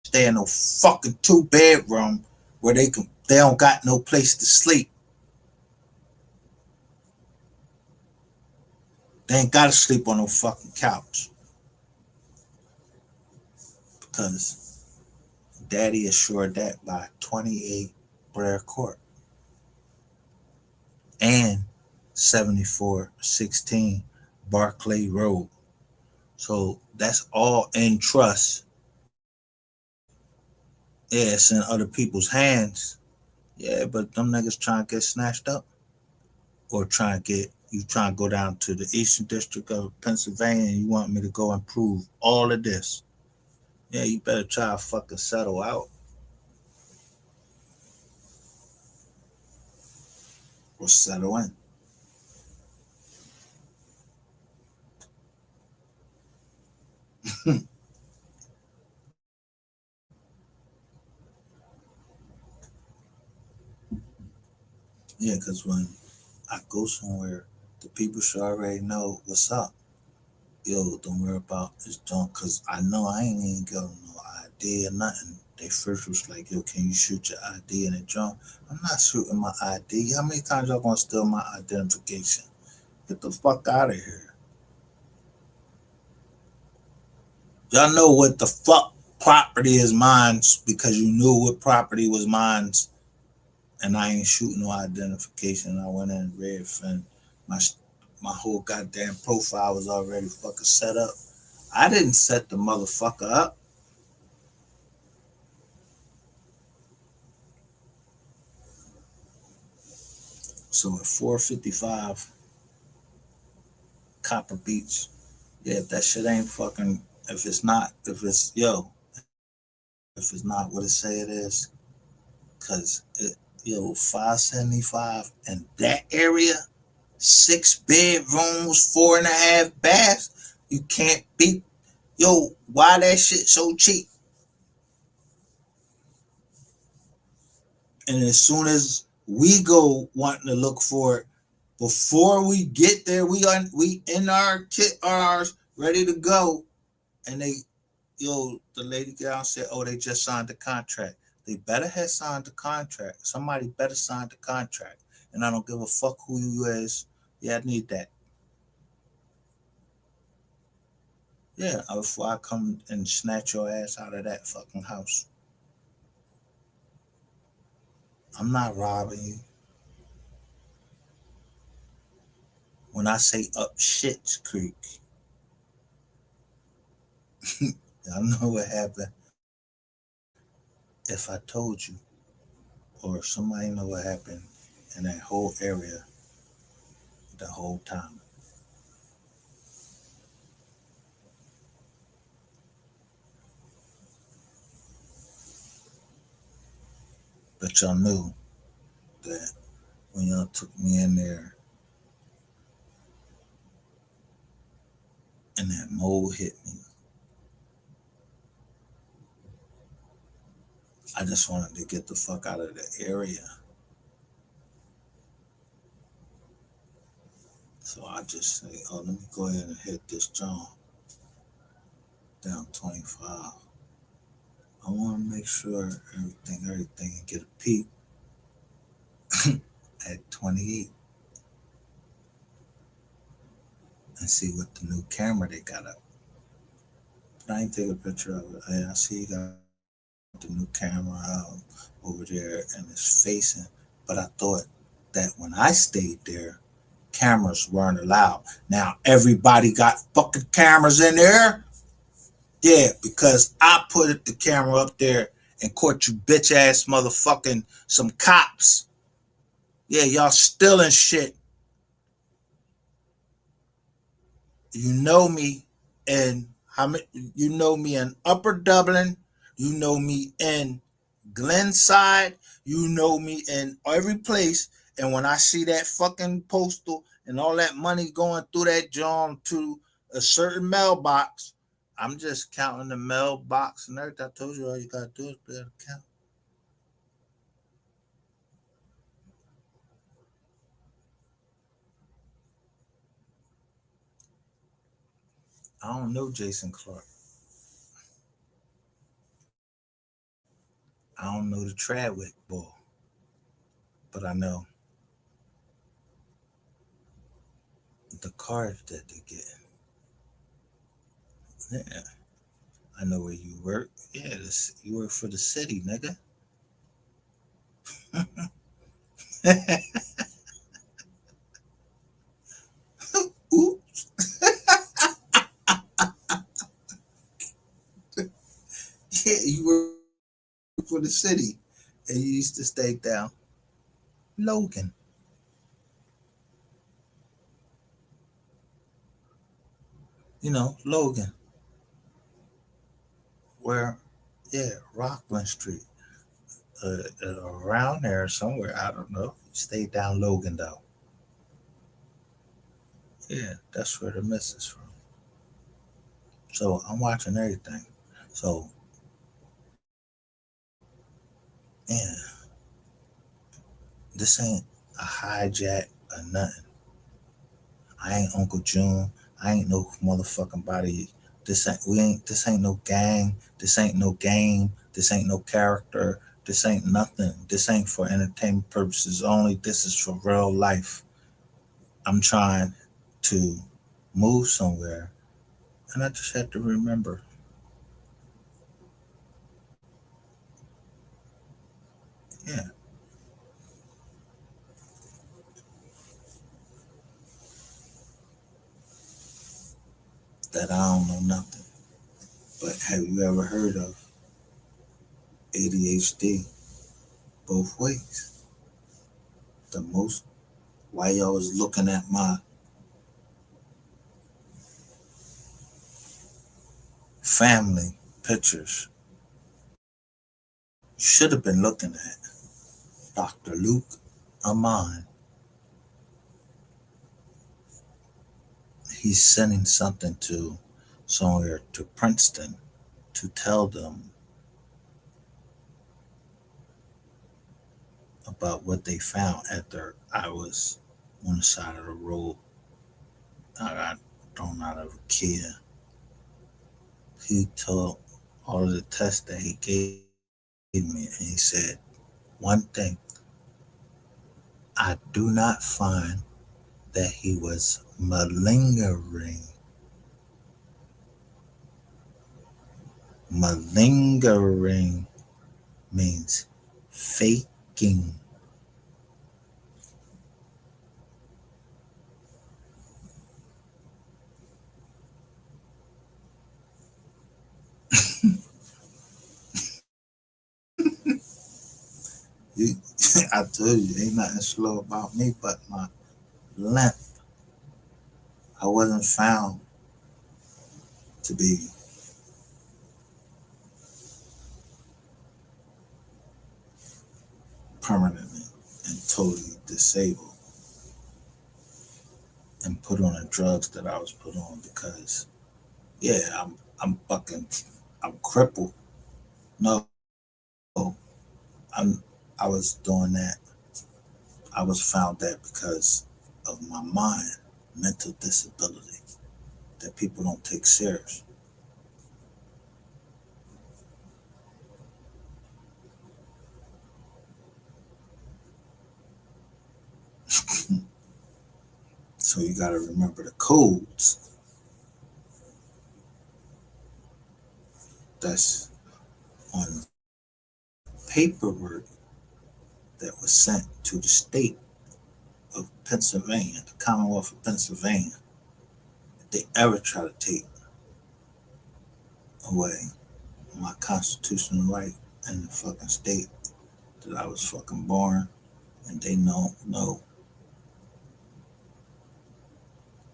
stay in no fucking 2 bedroom where they don't got no place to sleep. They ain't gotta sleep on no fucking couch. Because daddy assured that by 28 Blair Court and 7416 Barclay Road. So that's all in trust. Yeah, it's in other people's hands. Yeah, but them niggas trying to get snatched up or trying to go down to the Eastern District of Pennsylvania and you want me to go and prove all of this. Yeah, you better try to fucking settle out or settle in. Yeah, because when I go somewhere, the people should already know what's up. Yo, don't worry about this junk, because I know I ain't even got no ID or nothing. They first was like, yo, can you shoot your ID in the junk? I'm not shooting my ID. How many times y'all gonna steal my identification? Get the fuck out of here. Y'all know what the fuck property is mine because you knew what property was mine, and I ain't shooting no identification. I went in and read and my my whole goddamn profile was already fucking set up. I didn't set the motherfucker up. So at 455 Copper Beach, yeah, if that shit ain't fucking, if it's not, if it's, yo, if it's not what it say it is, cause it, yo, 575 in that area, 6 bedrooms, 4.5 baths, you can't beat, yo, why that shit so cheap? And as soon as we go wanting to look for it, before we get there, we in our kit ours ready to go, and they, yo, the lady gal said, oh, they just signed the contract. They better have signed the contract. Somebody better sign the contract. And I don't give a fuck who you is. Yeah, I need that. Yeah, before I come and snatch your ass out of that fucking house. I'm not robbing you. When I say up shit's creek, y'all know what happened if I told you, or somebody know what happened in that whole area the whole time. But y'all knew that when y'all took me in there and that mole hit me, I just wanted to get the fuck out of the area. So I just say, oh, let me go ahead and hit this John down 25. I want to make sure everything, and get a peek at 28 and see what the new camera they got up. But I ain't take a picture of it. I see you got the new camera out over there and it's facing. But I thought that when I stayed there, cameras weren't allowed. Now everybody got fucking cameras in there. Yeah, because I put the camera up there and caught you bitch ass motherfucking some cops. Yeah, y'all stealing shit. You know me in how many, you know me in Upper Dublin, you know me in Glenside, you know me in every place. And when I see that fucking postal and all that money going through that John to a certain mailbox, I'm just counting the mailbox and everything. I told you all you gotta do is be able to count. I don't know Jason Clark. I don't know the Tradwick boy, but I know the cars that they get. Yeah, I know where you work. Yeah, you work for the city, nigga. Oops. Yeah, you work for the city, and you used to stay down Logan. You know Logan, where, yeah, Rockland Street, around there somewhere. I don't know. Stay down Logan though. Yeah, that's where the miss is from. So I'm watching everything. So yeah, this ain't a hijack or nothing. I ain't Uncle June. I ain't no motherfucking body. This ain't no gang. This ain't no game. This ain't no character. This ain't nothing. This ain't for entertainment purposes only. This is for real life. I'm trying to move somewhere and I just had to remember, yeah, that I don't know nothing. But have you ever heard of ADHD both ways? The most while y'all was looking at my family pictures, you should have been looking at Dr. Luke Amon. He's sending something to somewhere to Princeton to tell them about what they found after I was on the side of the road. I got thrown out of a Kia. He told all of the tests that he gave me, and he said, one thing, I do not find that he was malingering. Malingering means faking. You, I told you, ain't nothing slow about me but my length. I wasn't found to be permanently and totally disabled and put on the drugs that I was put on because, yeah, I'm crippled. No, I'm, I was doing that. I was found that because of my mind, mental disability that people don't take serious. So you got to remember the codes that's on paperwork that was sent to the state of Pennsylvania, the Commonwealth of Pennsylvania. If they ever try to take away my constitutional right in the fucking state that I was fucking born, and they don't know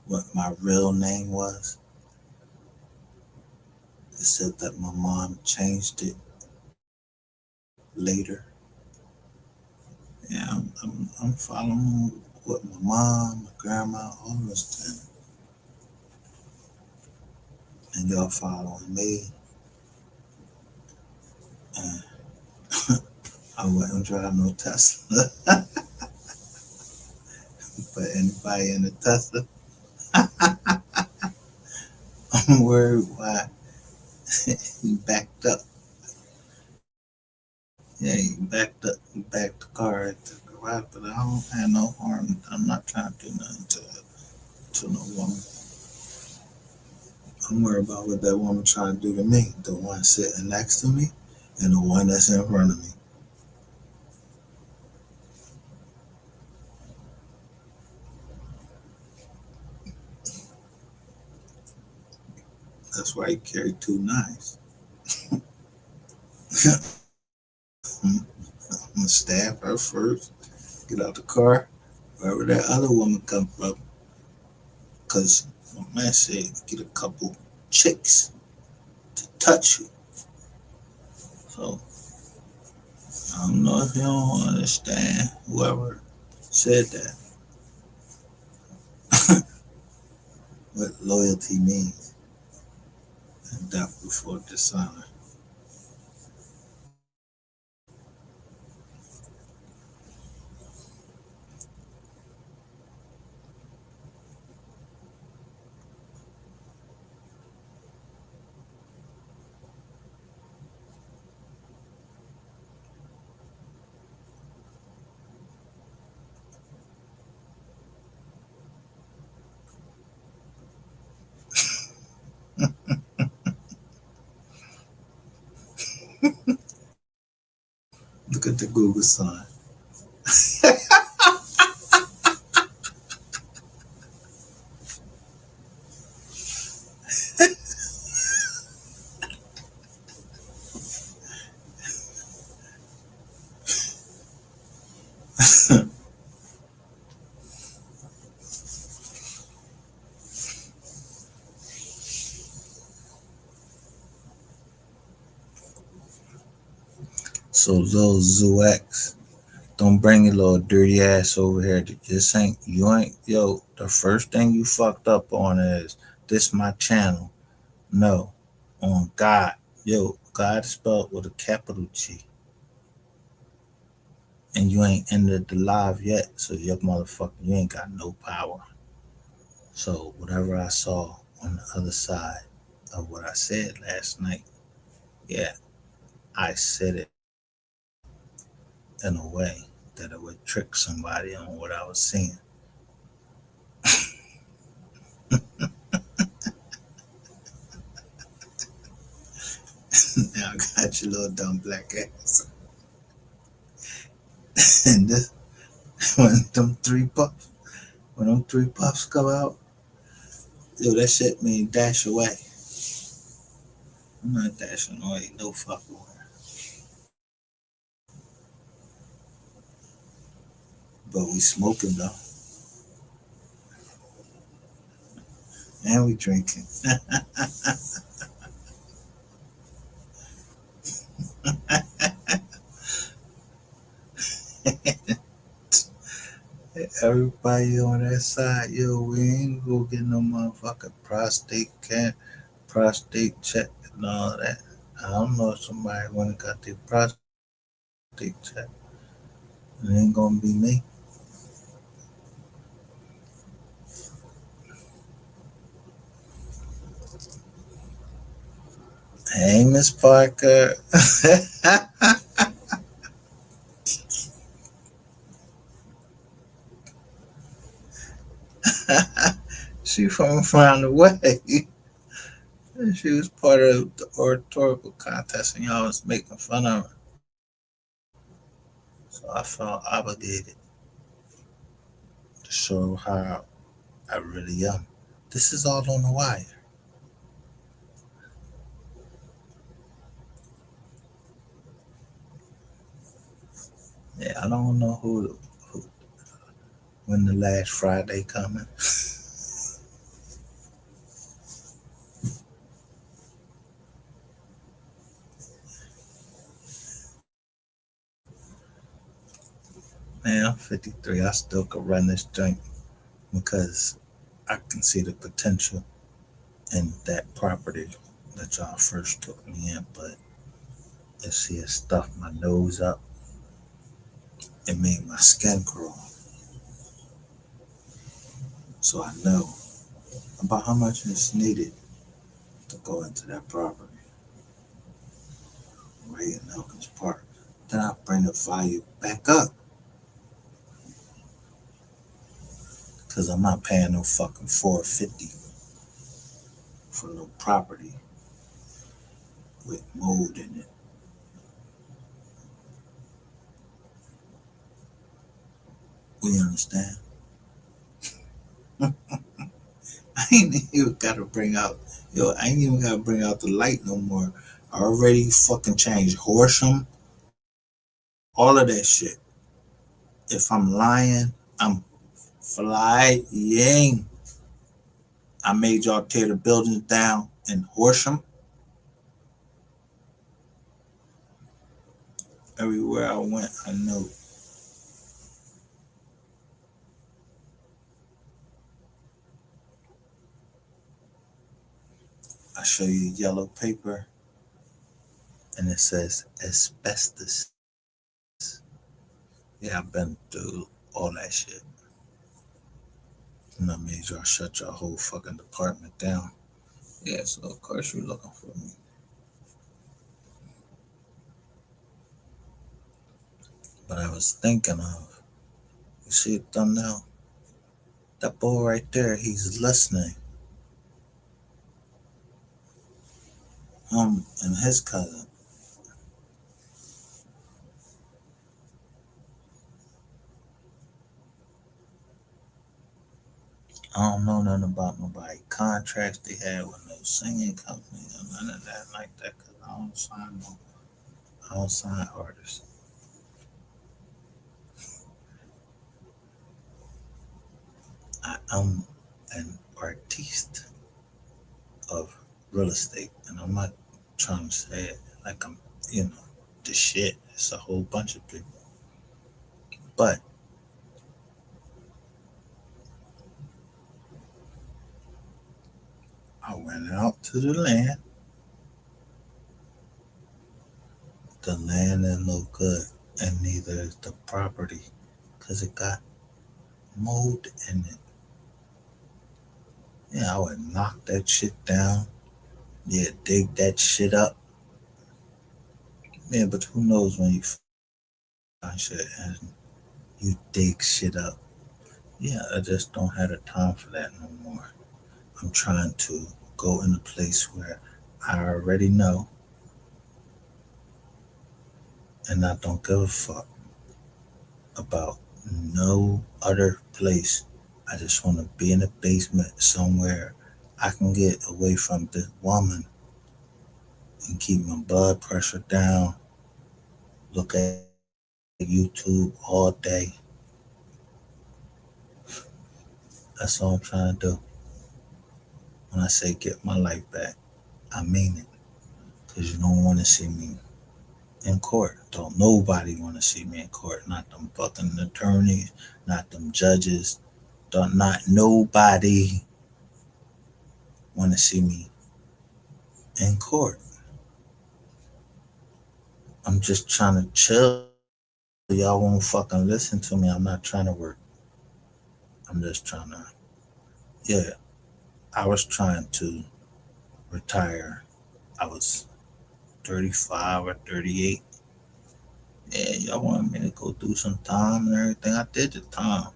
what my real name was. It said that my mom changed it later. Yeah, I'm following what my mom, my grandma, all those things. And y'all following me. And I wouldn't drive no Tesla. But anybody in the Tesla, I'm worried why he backed up. Yeah, he backed up. He backed the car at the garage, but I don't have no harm. I'm not trying to do nothing to no woman. I'm worried about what that woman trying to do to me. The one sitting next to me and the one that's in front of me. That's why he carried two knives. I'm gonna stab her first, get out the car, wherever that other woman come from. Cause my man said get a couple chicks to touch you. So I don't know if you don't understand whoever said that what loyalty means and death before dishonor. Look at the Google sign. So little Zoo X, don't bring your little dirty ass over here. This ain't you ain't yo. The first thing you fucked up on is this my channel. No, on God, yo, God is spelled with a capital G, and you ain't ended the live yet. So your motherfucker, you ain't got no power. So whatever I saw on the other side of what I said last night, yeah, I said it in a way that it would trick somebody on what I was seeing. Now I got your little dumb black ass. And this, when them three puffs come out, yo, that shit mean dash away. I'm not dashing away, no fucking way. But we smoking though, and we drinking. Everybody on that side, yo, we ain't go get no motherfucking prostate check and all that. I don't know if somebody went and got their prostate check. It ain't gonna be me. Hey, Miss Parker. She from around the way. She was part of the oratorical contest, and y'all was making fun of her. So I felt obligated to show how I really am. This is all on the wire. Yeah, I don't know who when the last Friday coming. Man, I'm 53. I still could run this joint because I can see the potential in that property that y'all first took me in. But you see, it stuffed my nose up. It made my skin crawl. So I know about how much is needed to go into that property right in Elkins Park. Then I bring the value back up because I'm not paying no fucking 450 for no property with mold in it. We understand? I ain't even gotta bring out I ain't even gotta bring out the light no more. I already fucking changed Horsham, all of that shit. If I'm lying, I'm flying. I made y'all tear the buildings down in Horsham. Everywhere I went, I know. I show you yellow paper and it says asbestos. Yeah, I've been through all that shit. And I made y'all shut your whole fucking department down. Yeah, so of course you're looking for me. But I was thinking of, you see the thumbnail? That boy right there, he's listening. And his cousin. I don't know nothing about nobody contracts they had with no singing company or none of that like that because I don't sign artists. I am an artiste of real estate, and I'm not trying to say it like I'm, you know, the shit. It's a whole bunch of people. But I went out to the land. The land didn't look good, and neither is the property, because it got mold in it. Yeah, I would knock that shit down. Yeah, dig that shit up. Yeah, but who knows when you find shit and you dig shit up. Yeah, I just don't have the time for that no more. I'm trying to go in a place where I already know and I don't give a fuck about no other place. I just want to be in a basement somewhere I can get away from this woman and keep my blood pressure down, look at YouTube all day. That's all I'm trying to do. When I say get my life back, I mean it. Because you don't want to see me in court. Don't nobody want to see me in court. Not them fucking attorneys, not them judges. Don't not nobody want to see me in court. I'm just trying to chill. Y'all won't fucking listen to me. I'm not trying to work. I'm just trying to, yeah. I was trying to retire. I was 35 or 38. Yeah, y'all wanted me to go do some time and everything. I did the time.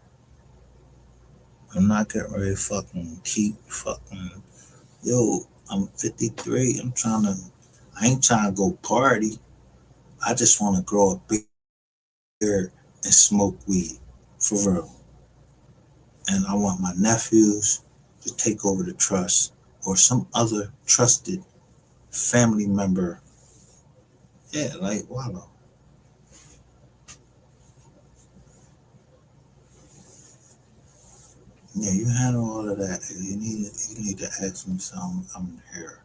I'm not getting ready to fucking keep fucking. Yo, I'm 53. I ain't trying to go party. I just want to grow a beard and smoke weed. For real. And I want my nephews to take over the trust or some other trusted family member. Yeah, like Wallow. Yeah, you handle all of that. If you need to ask me something, I'm here.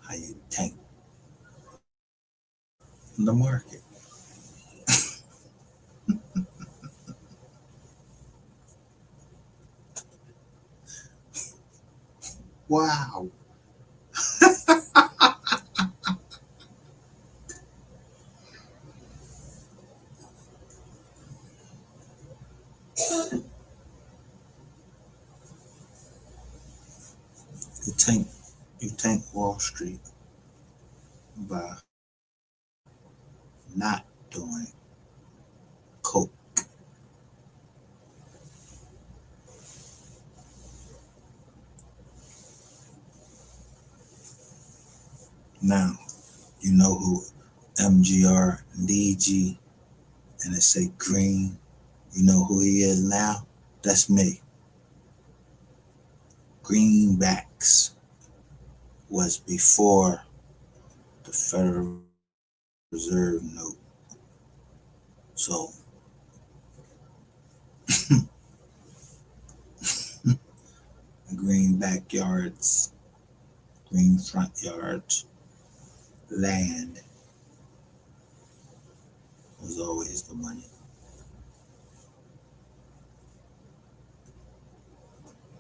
How you tank the market. Wow. You tank you tank Wall Street by not doing coke. Now, you know who MGR DG and it say green. You know who he is now? That's me. Greenbacks was before the Federal Reserve note. So green backyards, green front yards, land was always the money.